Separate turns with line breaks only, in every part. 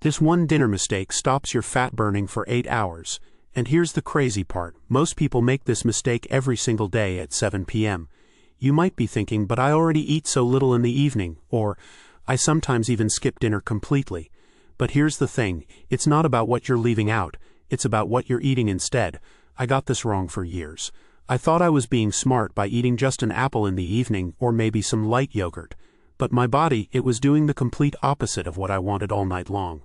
This one dinner mistake stops your fat burning for 8 hours. And here's the crazy part, most people make this mistake every single day at 7 p.m. You might be thinking, but I already eat so little in the evening, or I sometimes even skip dinner completely. But here's the thing, it's not about what you're leaving out, it's about what you're eating instead. I got this wrong for years. I thought I was being smart by eating just an apple in the evening or maybe some light yogurt. But my body, it was doing the complete opposite of what I wanted all night long.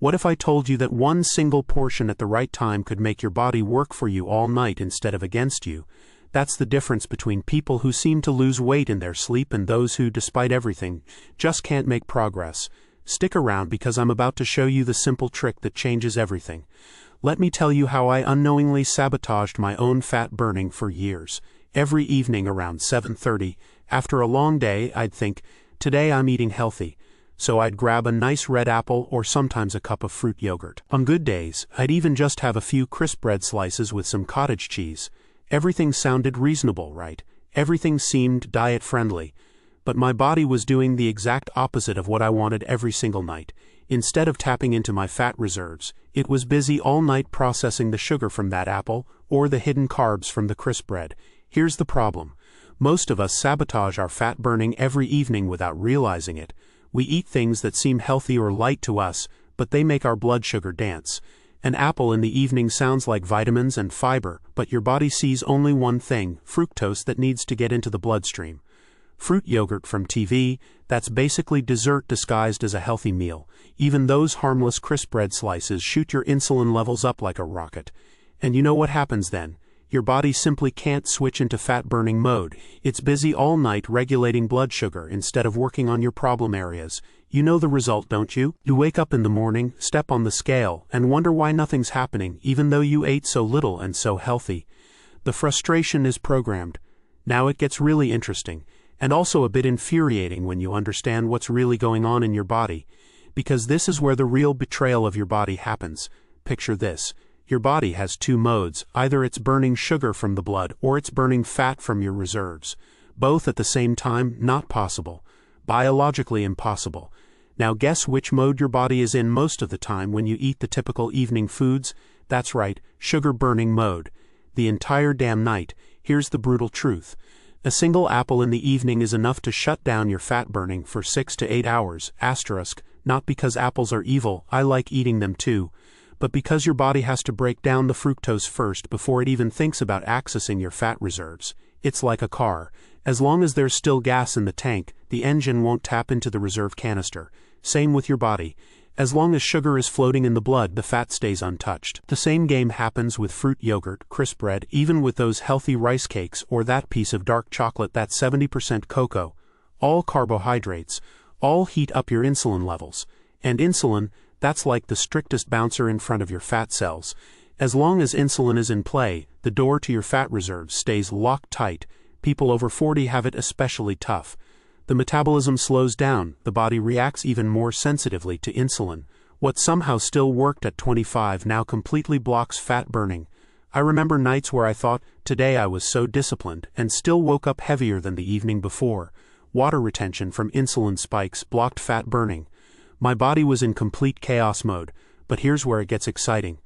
What if I told you that one single portion at the right time could make your body work for you all night instead of against you? That's the difference between people who seem to lose weight in their sleep and those who, despite everything, just can't make progress. Stick around because I'm about to show you the simple trick that changes everything. Let me tell you how I unknowingly sabotaged my own fat burning for years. Every evening around 7:30, after a long day, I'd think, today I'm eating healthy. So I'd grab a nice red apple or sometimes a cup of fruit yogurt. On good days, I'd even just have a few crisp bread slices with some cottage cheese. Everything sounded reasonable, right? Everything seemed diet-friendly. But my body was doing the exact opposite of what I wanted every single night. Instead of tapping into my fat reserves, it was busy all night processing the sugar from that apple or the hidden carbs from the crisp bread. Here's the problem. Most of us sabotage our fat burning every evening without realizing it. We eat things that seem healthy or light to us, but they make our blood sugar dance. An apple in the evening sounds like vitamins and fiber, but your body sees only one thing, fructose that needs to get into the bloodstream. Fruit yogurt from TV, that's basically dessert disguised as a healthy meal. Even those harmless crisp bread slices shoot your insulin levels up like a rocket. And you know what happens then? Your body simply can't switch into fat-burning mode. It's busy all night regulating blood sugar instead of working on your problem areas. You know the result, don't you? You wake up in the morning, step on the scale, and wonder why nothing's happening, even though you ate so little and so healthy. The frustration is programmed. Now it gets really interesting, and also a bit infuriating when you understand what's really going on in your body. Because this is where the real betrayal of your body happens. Picture this. Your body has two modes, either it's burning sugar from the blood or it's burning fat from your reserves. Both at the same time, not possible. Biologically impossible. Now guess which mode your body is in most of the time when you eat the typical evening foods? That's right, sugar-burning mode. The entire damn night. Here's the brutal truth. A single apple in the evening is enough to shut down your fat burning for 6 to 8 hours, asterisk, not because apples are evil, I like eating them too. But because your body has to break down the fructose first before it even thinks about accessing your fat reserves. It's like a car. As long as there's still gas in the tank, the engine won't tap into the reserve canister. Same with your body. As long as sugar is floating in the blood, the fat stays untouched. The same game happens with fruit yogurt, crisp bread, even with those healthy rice cakes or that piece of dark chocolate that's 70% cocoa. All carbohydrates. All heat up your insulin levels. And insulin, that's like the strictest bouncer in front of your fat cells. As long as insulin is in play, the door to your fat reserves stays locked tight. People over 40 have it especially tough. The metabolism slows down, the body reacts even more sensitively to insulin. What somehow still worked at 25 now completely blocks fat burning. I remember nights where I thought, today I was so disciplined, and still woke up heavier than the evening before. Water retention from insulin spikes blocked fat burning. My body was in complete chaos mode, but here's where it gets exciting.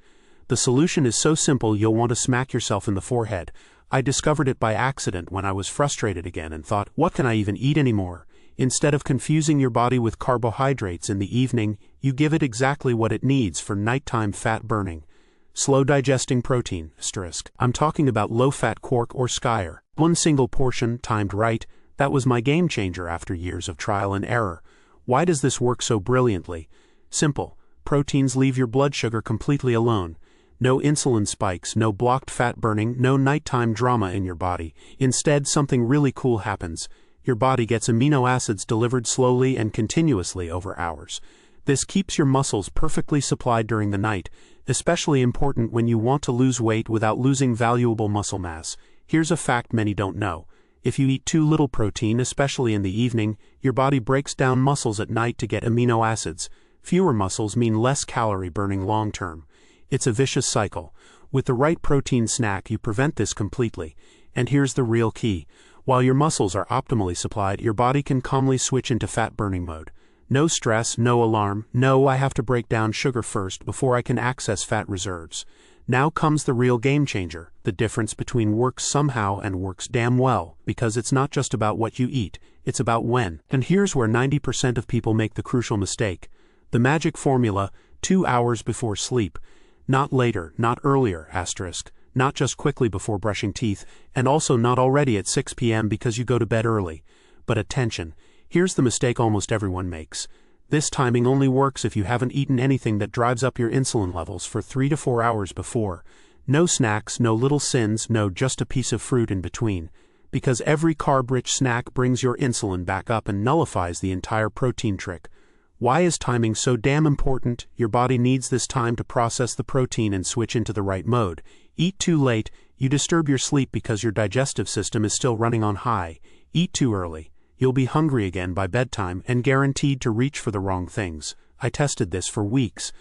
The solution is so simple you'll want to smack yourself in the forehead. I discovered it by accident when I was frustrated again and thought, what can I even eat anymore? Instead of confusing your body with carbohydrates in the evening, you give it exactly what it needs for nighttime fat burning. Slow digesting protein, asterisk. I'm talking about low-fat quark or skyr. One single portion, timed right, that was my game changer after years of trial and error. Why does this work so brilliantly? Simple. Proteins leave your blood sugar completely alone. No insulin spikes, no blocked fat burning, no nighttime drama in your body. Instead, something really cool happens. Your body gets amino acids delivered slowly and continuously over hours. This keeps your muscles perfectly supplied during the night, especially important when you want to lose weight without losing valuable muscle mass. Here's a fact many don't know. If you eat too little protein, especially in the evening, your body breaks down muscles at night to get amino acids. Fewer muscles mean less calorie burning long term. It's a vicious cycle. With the right protein snack, you prevent this completely. And here's the real key. While your muscles are optimally supplied, your body can calmly switch into fat burning mode. No stress, no alarm, no I have to break down sugar first before I can access fat reserves. Now comes the real game changer, the difference between works somehow and works damn well, because it's not just about what you eat, it's about when. And here's where 90% of people make the crucial mistake. The magic formula, 2 hours before sleep. Not later, not earlier, asterisk. Not just quickly before brushing teeth, and also not already at 6 p.m. because you go to bed early. But attention, here's the mistake almost everyone makes. This timing only works if you haven't eaten anything that drives up your insulin levels for 3 to 4 hours before. No snacks, no little sins, no just a piece of fruit in between. Because every carb-rich snack brings your insulin back up and nullifies the entire protein trick. Why is timing so damn important? Your body needs this time to process the protein and switch into the right mode. Eat too late, you disturb your sleep because your digestive system is still running on high. Eat too early, you'll be hungry again by bedtime and guaranteed to reach for the wrong things. I tested this for weeks.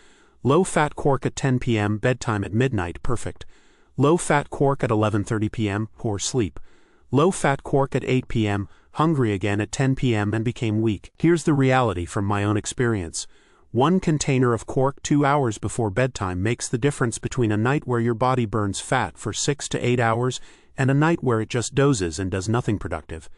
Low-fat quark at 10 p.m., bedtime at midnight, perfect. Low-fat quark at 11:30 p.m., poor sleep. Low-fat quark at 8 p.m., hungry again at 10 p.m. and became weak. Here's the reality from my own experience. 1 container of quark 2 hours before bedtime makes the difference between a night where your body burns fat for 6 to 8 hours and a night where it just dozes and does nothing productive.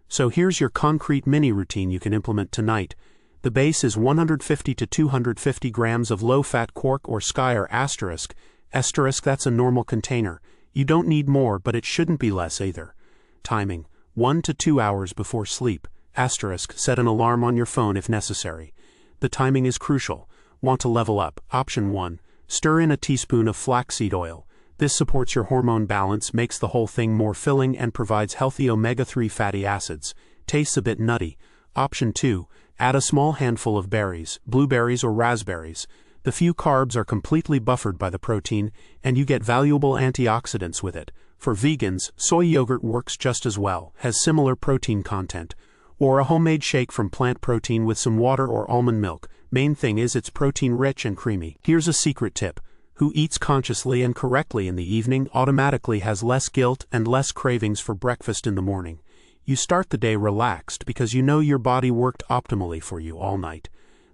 So here's your concrete mini routine you can implement tonight. The base is 150 to 250 grams of low-fat quark or sky or asterisk. Asterisk, that's a normal container. You don't need more, but it shouldn't be less either. Timing, 1 to 2 hours before sleep. Asterisk, set an alarm on your phone if necessary. The timing is crucial. Want to level up? Option 1. Stir in a teaspoon of flaxseed oil. This supports your hormone balance, makes the whole thing more filling, and provides healthy omega-3 fatty acids. Tastes a bit nutty. Option 2. Add a small handful of berries, blueberries or raspberries. The few carbs are completely buffered by the protein, and you get valuable antioxidants with it. For vegans, soy yogurt works just as well, has similar protein content. Or a homemade shake from plant protein with some water or almond milk. Main thing is it's protein-rich and creamy. Here's a secret tip. Who eats consciously and correctly in the evening automatically has less guilt and less cravings for breakfast in the morning. You start the day relaxed because you know your body worked optimally for you all night.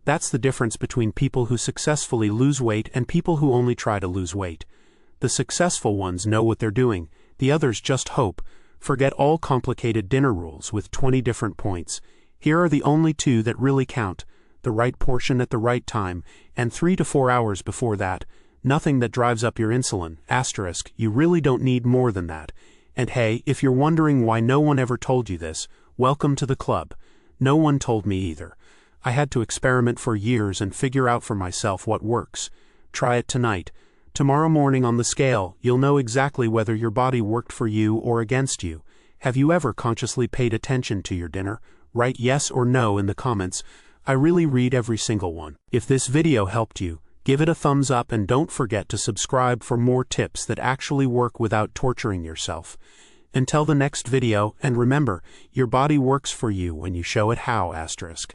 That's the difference between people who successfully lose weight and people who only try to lose weight. The successful ones know what they're doing. The others just hope. Forget all complicated dinner rules with 20 different points. Here are the only 2 that really count. The right portion at the right time, and 3 to 4 hours before that. Nothing that drives up your insulin. Asterisk, you really don't need more than that. And hey, if you're wondering why no one ever told you this, welcome to the club. No one told me either. I had to experiment for years and figure out for myself what works. Try it tonight. Tomorrow morning on the scale, you'll know exactly whether your body worked for you or against you. Have you ever consciously paid attention to your dinner? Write yes or no in the comments. I really read every single one. If this video helped you, give it a thumbs up and don't forget to subscribe for more tips that actually work without torturing yourself. Until the next video, and remember, your body works for you when you show it how, asterisk.